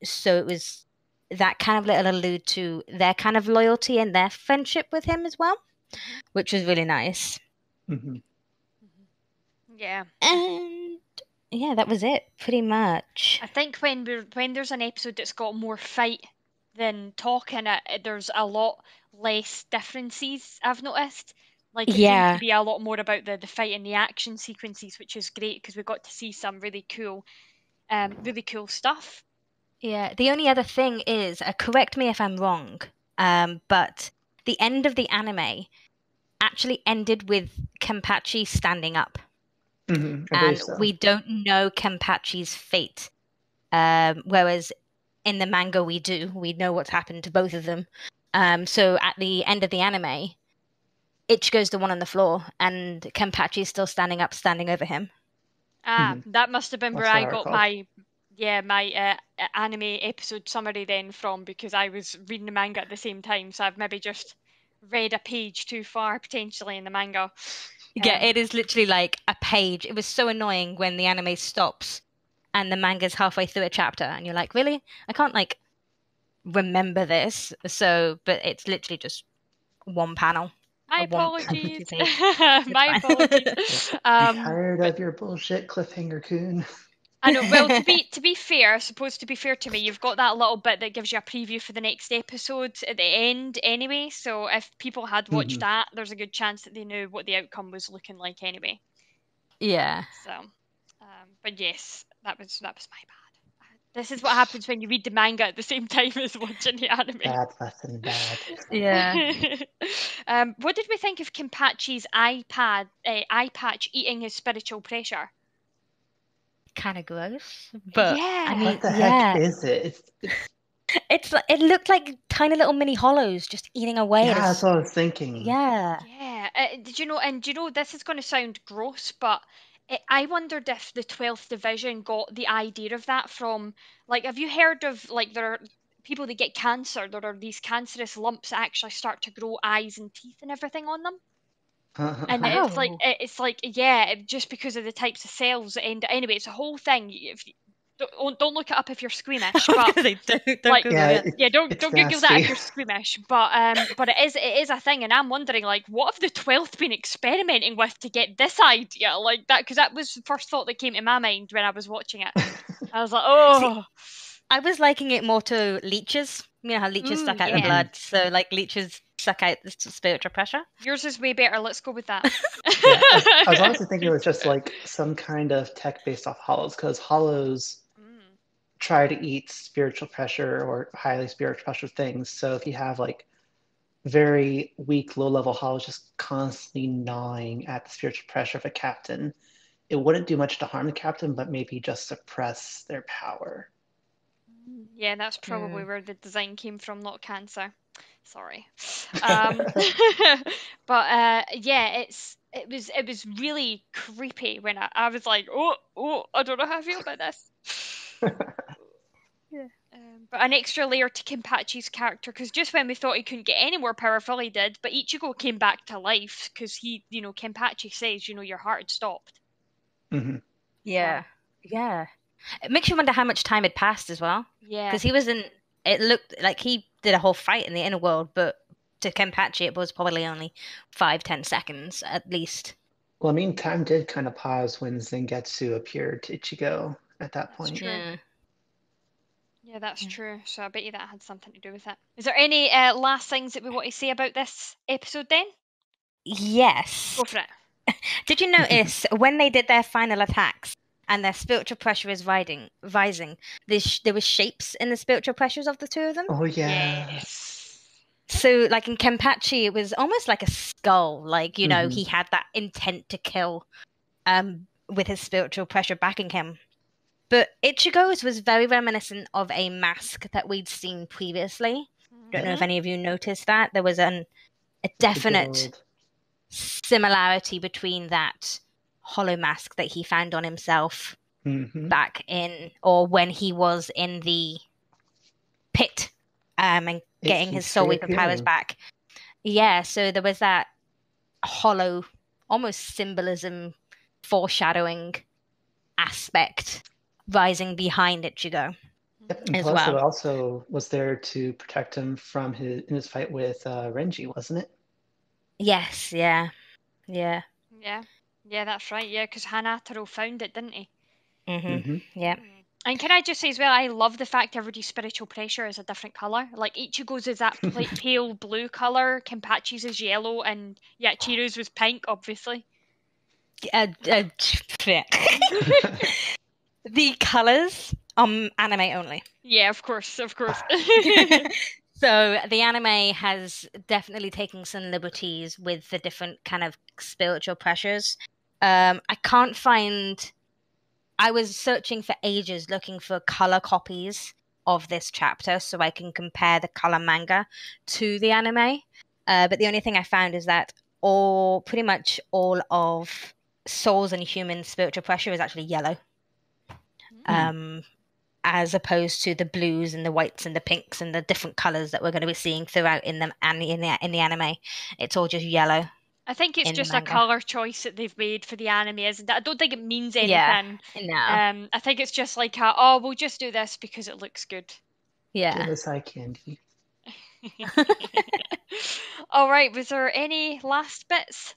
So it was that kind of little allude to their kind of loyalty and their friendship with him as well, which was really nice. Yeah. And yeah, that was it, pretty much. I think when there's an episode that's got more fight than talk in it, there's a lot less differences, I've noticed. Like, it seems to be a lot more about the fight and the action sequences, which is great because we got to see some really cool stuff. Yeah, the only other thing is, correct me if I'm wrong, but the end of the anime actually ended with Kenpatchi standing up. And we don't know Kenpatchi's fate. Whereas in the manga we do. We know what's happened to both of them. So at the end of the anime, Ichigo's the one on the floor, and Kenpachi's still standing up, standing over him. That must have been where I got my anime episode summary then from, because I was reading the manga at the same time, so I've maybe just read a page too far potentially in the manga. Yeah, it is literally like a page. It was so annoying when the anime stops and the manga's halfway through a chapter and you're like, really? I can't remember this. But it's literally just one panel. My apologies. My apologies. I'm tired of your bullshit, cliffhanger-kun. I know. Well, to be fair, I suppose to be fair to me, you've got that little bit that gives you a preview for the next episode at the end anyway. So if people had watched that, there's a good chance that they knew what the outcome was looking like anyway. Yeah. So, but yes, that was my bad. This is what happens when you read the manga at the same time as watching the anime. Bad lesson, bad. Yeah. What did we think of Kenpachi's eye patch eating his spiritual pressure? Kind of gross, but yeah. I mean, what the heck is it? It looked like tiny little mini hollows just eating away. Yeah, that's what I was thinking. Yeah. Did you know? And do you know, this is going to sound gross, but I wondered if the 12th Division got the idea of that from, have you heard of, there are people that get cancer, there are these cancerous lumps that actually start to grow eyes and teeth and everything on them? And it's like just because of the types of cells. And anyway, it's a whole thing. If you, don't look it up if you're squeamish. But don't Google it. Don't Google that if you're squeamish. But it is a thing, and I'm wondering, what have the 12th been experimenting with to get this idea like that? Because that was the first thought that came to my mind when I was watching it. I was like, oh. See, I was liking it more to leeches. You know how leeches suck out the blood, so leeches suck out the spiritual pressure. Yours is way better. Let's go with that. I was honestly thinking it was just some kind of tech based off hollows, because hollows try to eat spiritual pressure or highly spiritual pressure things. So if you have very weak, low level hollows just constantly gnawing at the spiritual pressure of a captain, it wouldn't do much to harm the captain, but maybe just suppress their power. Yeah, that's probably where the design came from, not cancer. Sorry. But it was really creepy when I was like, oh, I don't know how I feel about this. But an extra layer to Kenpachi's character, because just when we thought he couldn't get any more powerful, he did. But Ichigo came back to life because Kenpachi says, your heart had stopped. Yeah. Yeah. It makes you wonder how much time had passed as well. Yeah. Because he was it looked like he did a whole fight in the inner world, but to Kenpachi it was probably only 5-10 seconds at least. Well, I mean, time did kind of pause when Zangetsu appeared to Ichigo at that point. True. Yeah, that's true. So I bet you that had something to do with it. Is there any last things that we want to say about this episode then? Yes. Go for it. Did you notice when they did their final attacks and their spiritual pressure is rising, there was shapes in the spiritual pressures of the two of them? Oh yeah. Yes. So, like in Kenpatchi, it was almost like a skull. Like, Mhm. he had that intent to kill with his spiritual pressure backing him. But Ichigo's was very reminiscent of a mask that we'd seen previously. Don't know if any of you noticed that. There was a definite similarity between that hollow mask that he found on himself back in, or when he was in the pit and getting his soul reaper powers back. Yeah, so there was that hollow, almost symbolism, foreshadowing aspect rising behind Ichigo. Yep, and as plus well. it also was there to protect him from in his fight with Renji, wasn't it? Yes, yeah. Yeah, that's right. Yeah, because Hanataro found it, didn't he? Yeah. And can I just say as well, I love the fact everybody's spiritual pressure is a different colour. Like Ichigo's is that pale blue colour, Kenpachi's is yellow, and Yachiro's was pink, obviously. The colours anime only. Yeah, of course. So the anime has definitely taken some liberties with the different kind of spiritual pressures. I can't find. I was searching for ages looking for color copies of this chapter so I can compare the color manga to the anime. But the only thing I found is that pretty much all of Souls and Human spiritual pressure is actually yellow. As opposed to the blues and the whites and the pinks and the different colors that we're going to be seeing throughout in the anime. It's all just yellow. I think it's just a color choice that they've made for the anime, isn't it? I don't think it means anything. Yeah, no. I think it's just like, we'll just do this because it looks good. Yeah. Give us eye candy. All right, was there any last bits?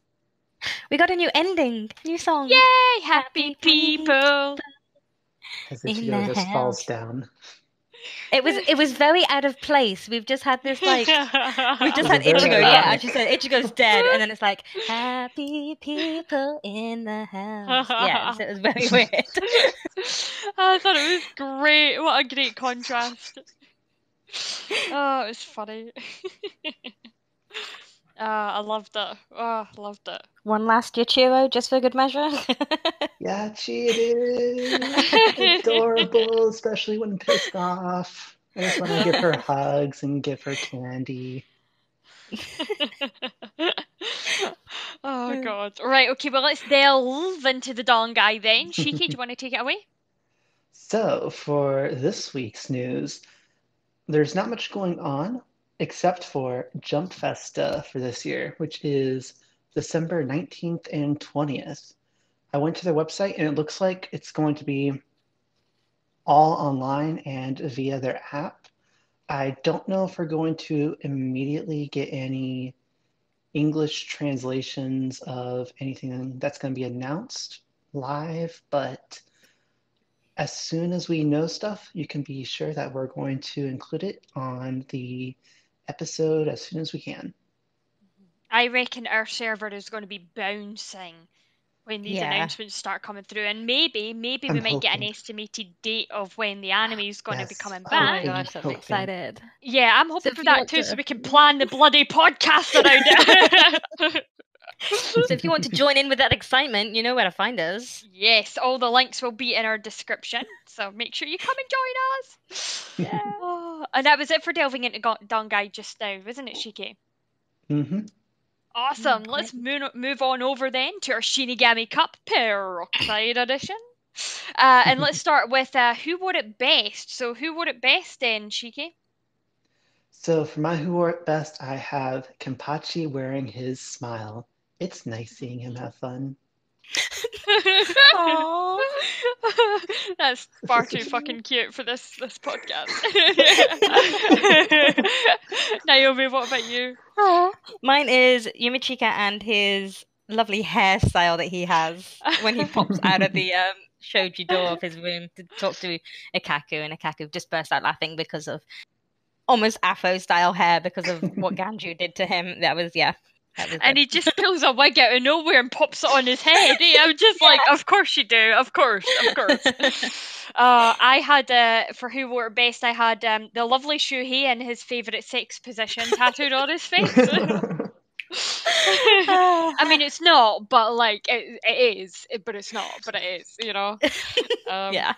We got a new ending, new song. Yay, happy people. As Ichigo just falls down. It was very out of place. We've just had this we've just had Ichigo, as you said, Ichigo's dead, and then it's like happy people in the house. Yeah, so it was very weird. I thought it was great. What a great contrast. Oh, it was funny. I loved it. Oh, I loved it. One last Yachiiro, just for good measure. Yachi, it is adorable, especially when pissed off. I just want to give her hugs and give her candy. Oh, God. Right, okay, well, let's delve into the Dongai then. Shiki, do you want to take it away? So, for this week's news, there's not much going on except for Jump Festa for this year, which is December 19th and 20th. I went to their website and it looks like it's going to be all online and via their app. I don't know if we're going to immediately get any English translations of anything that's going to be announced live, but as soon as we know stuff, you can be sure that we're going to include it on the episode as soon as we can. I reckon our server is going to be bouncing when these announcements start coming through, and maybe we might get an estimated date of when the anime is going to be coming back. Oh my gosh, I'm excited. Yeah, I'm hoping for that too, so we can plan the bloody podcast around it. So if you want to join in with that excitement, you know where to find us. Yes, all the links will be in our description, so make sure you come and join us. Yeah. Oh, and that was it for delving into Dongai just now, wasn't it, Shiki? Mm-hmm. Awesome. Let's move on over then to our Shinigami Cup Peroxide edition. And let's start with who wore it best. So who wore it best then, Shiki? So for my who wore it best, I have Kenpatchi wearing his smile. It's nice seeing him have fun. Aww. That's far too fucking cute for this podcast. Naomi, what about you? Mine is Yumichika and his lovely hairstyle that he has when he pops out of the shoji door of his room to talk to Ikaku, and Ikaku just bursts out laughing because of almost Afro style hair because of what Ganju did to him. That was That was And good. he just pulls a wig out of nowhere and pops it on his head. I'm just like, of course you do. Of course. I had, for who wore it best, I had the lovely Shuhei in his favourite sex position tattooed on his face. I mean, it's not, but like, it is. But it's not, but it is, Yeah.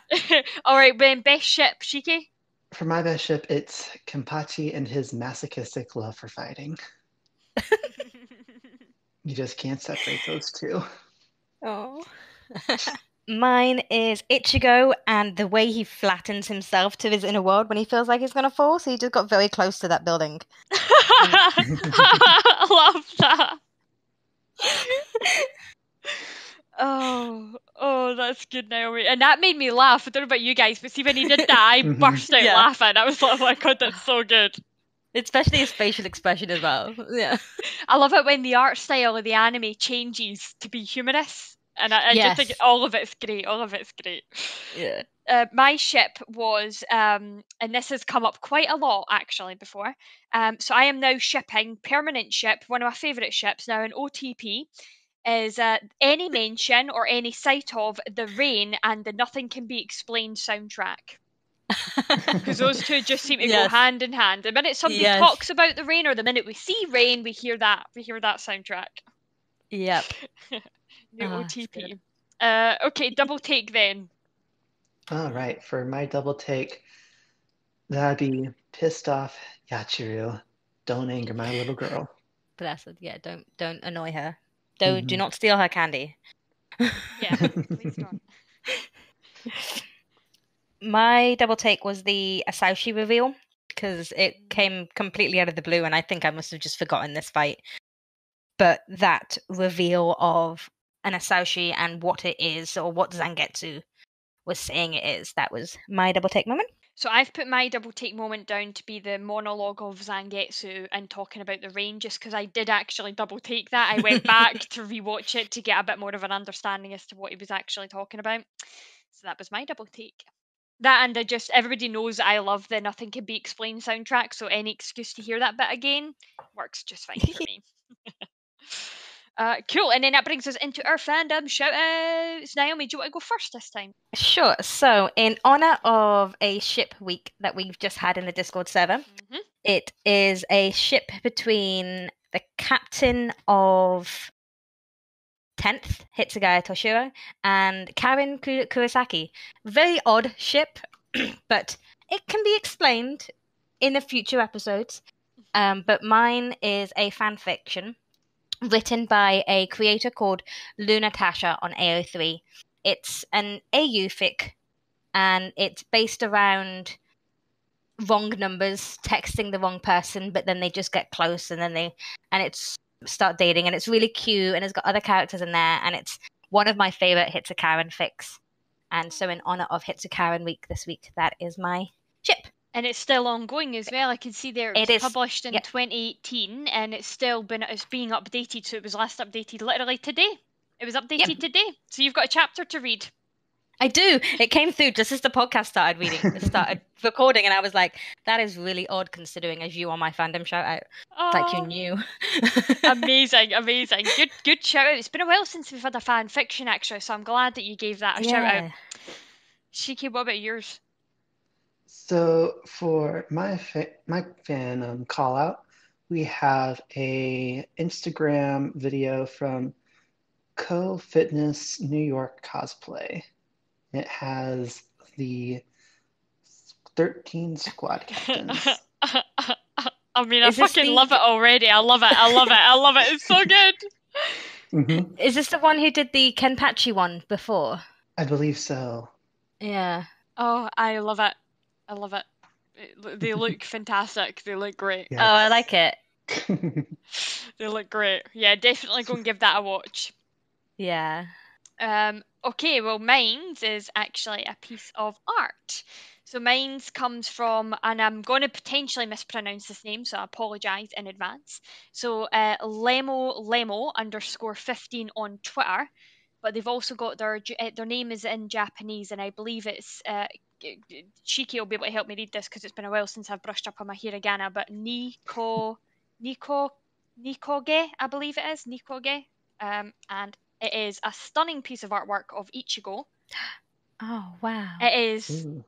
All right, then, best ship, Shiki? For my best ship, it's Kenpatchi and his masochistic love for fighting. You just can't separate those two. Oh. Mine is Ichigo and the way he flattens himself to his inner world when he feels like he's going to fall. So he just got very close to that building. I love that. Oh, that's good, Naomi. And that made me laugh. I don't know about you guys, but see, when he did that, I burst out Yeah. laughing. I was like, oh my god, that's so good. Especially his facial expression as well. Yeah. I love it when the art style of the anime changes to be humorous. And I just think Yes. all of it's great. All of it's great. Yeah. My ship was, and this has come up quite a lot actually before. So I am now shipping permanent ship, one of my favourite ships now, an OTP, is any mention or any sight of the rain and the Nothing Can Be Explained soundtrack. Because those two just seem to go Yes. hand in hand. The minute somebody Yes. talks about the rain or the minute we see rain, we hear that soundtrack. Yep. New it's OTP. Okay, double take then. All right, for my double take, that'd be pissed off Yachiru. Don't anger my little girl. Blessed. Yeah. Don't annoy her. Do not steal her candy. Yeah, please don't. My double take was the Asaushi reveal because it came completely out of the blue, and I think I must have just forgotten this fight. But that reveal of an Asaushi and what it is, or what Zangetsu was saying it is, that was my double take moment. So I've put my double take moment down to be the monologue of Zangetsu and talking about the rain, just because I did actually double take that. I went back to rewatch it to get a bit more of an understanding as to what he was actually talking about. So that was my double take. That, and everybody knows I love the Nothing Can Be Explained soundtrack, so any excuse to hear that bit again works just fine for me. Cool, and then that brings us into our fandom shout-outs. Naomi, do you want to go first this time? Sure. So, in honor of a ship week that we've just had in the Discord server, it is a ship between the captain of 10th, Hitsugaya Toshiro, and Karen Kurosaki. Very odd ship, but it can be explained in the future episodes. But mine is a fan fiction written by a creator called Lunatasha on AO3. It's an AU fic, and it's based around wrong numbers texting the wrong person, but then they just get close, and then it's start dating, and it's really cute, and it's got other characters in there, and it's one of my favorite Hitsukaren fics. And so, in honor of Hitsukaren week this week, that is my ship. And it's still ongoing as well. I can see there it was published in yep. 2018, and it's being updated. So it was last updated literally today. It was updated today. So you've got a chapter to read. I do. It came through just as the podcast started recording, and I was like, that is really odd considering as you on my fandom shout out. Like you knew. Amazing. Good shout out. It's been a while since we've had a fan fiction actually, so I'm glad that you gave that a shout out. Shiki, what about yours? So for my fan call out, we have a Instagram video from kofitnessnycosplay. It has the 13 squad captains. I mean, I fucking love it already. I love it. It's so good. Mm-hmm. Is this the one who did the Kenpatchi one before? I believe so. Yeah. Oh, I love it. They look fantastic. They look great. Yes. Oh, I like it. They look great. Yeah, definitely go and give that a watch. Yeah. Okay, well, mine's is actually a piece of art. So mine's comes from, and I'm going to potentially mispronounce this name, so I apologise in advance. So Lemo_15 on Twitter, but they've also got their name is in Japanese, and I believe it's Shiki will be able to help me read this because it's been a while since I've brushed up on my hiragana. But Nico Nikoge, I believe it is, Nikoge. And it is a stunning piece of artwork of Ichigo. Oh, wow. It is Ooh.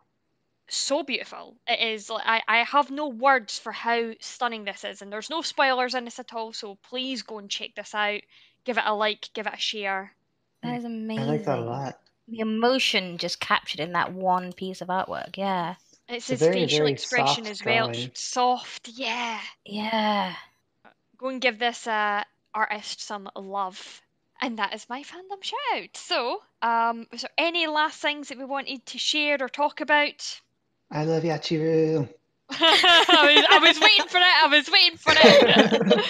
so beautiful. It is, I have no words for how stunning this is, and there's no spoilers in this at all, so please go and check this out. Give it a like, give it a share. That is I like that a amazing. lot. The emotion just captured in that one piece of artwork. Yeah. It's It's a his very, facial very expression soft as well. It's drawing. soft, yeah. Yeah. Go and give this artist some love. And that is my fandom shout. So, was there any last things that we wanted to share or talk about? I love Yachiru. I was waiting for it. I was waiting for it.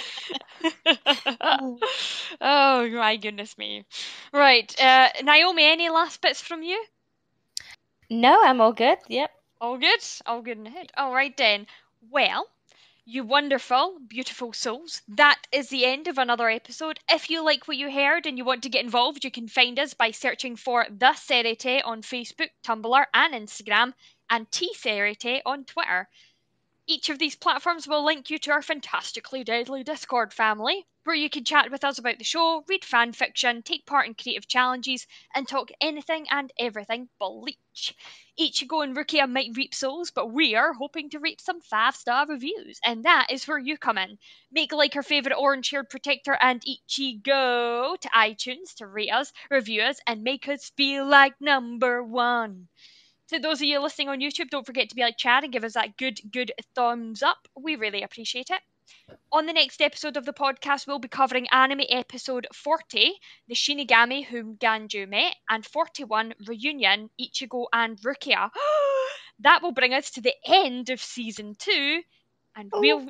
Oh my goodness me. Right, Naomi, any last bits from you? No, I'm all good. Yep. All good? All good in the head. All right then. Well, you wonderful, beautiful souls. That is the end of another episode. If you like what you heard and you want to get involved, you can find us by searching for TheSeireitei on Facebook, Tumblr, and Instagram, and TSeireitei on Twitter. Each of these platforms will link you to our fantastically deadly Discord family, where you can chat with us about the show, read fan fiction, take part in creative challenges, and talk anything and everything Bleach. Ichigo and Rukia might reap souls, but we are hoping to reap some 5-star reviews, and that is where you come in. Make like our favourite orange haired protector and Ichigo to iTunes to rate us, review us, and make us feel like #1. To those of you listening on YouTube, don't forget to be like Chad and give us that good thumbs up. We really appreciate it. On the next episode of the podcast, we'll be covering anime episode 40, The Shinigami Whom Ganju Met, and 41, Reunion, Ichigo and Rukia. That will bring us to the end of season 2. And I know,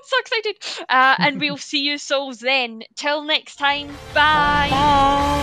so excited. And we'll see you souls then. Till next time, bye. Bye.